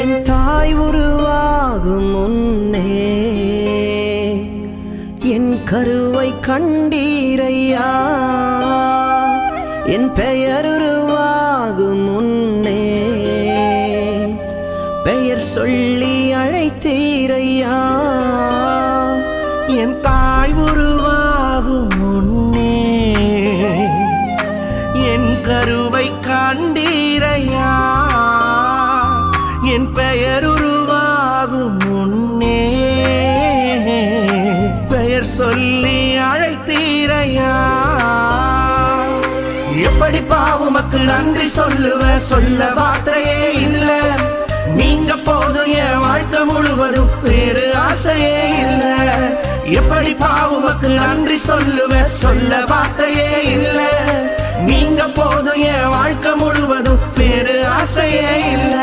என் தாய் உருவாகும் முன்னே என் கருவை கண்டீரையா. என் பெயர் உருவாகும் முன்னே பெயர் சொல்லி அழைத்தீரையா. என் தாய் உருவாகும் முன்னே என் கருவை கண்டீரையா. என் பெயர் உருவாகும் முன்னே பெயர் சொல்லி அழைத்தீரையா. எப்படி உமக்கு நன்றி சொல்லுவ, சொல்ல வார்த்தையே இல்ல. நீங்க போதும் என் வாழ்க்கை முழுவதும் வேறு ஆசையே இல்ல. எப்படி உமக்கு நன்றி சொல்லுவ, சொல்ல வார்த்தையே இல்ல. நீங்க போதும் என் வாழ்க்கை முழுவதும் வேறு ஆசையே இல்ல.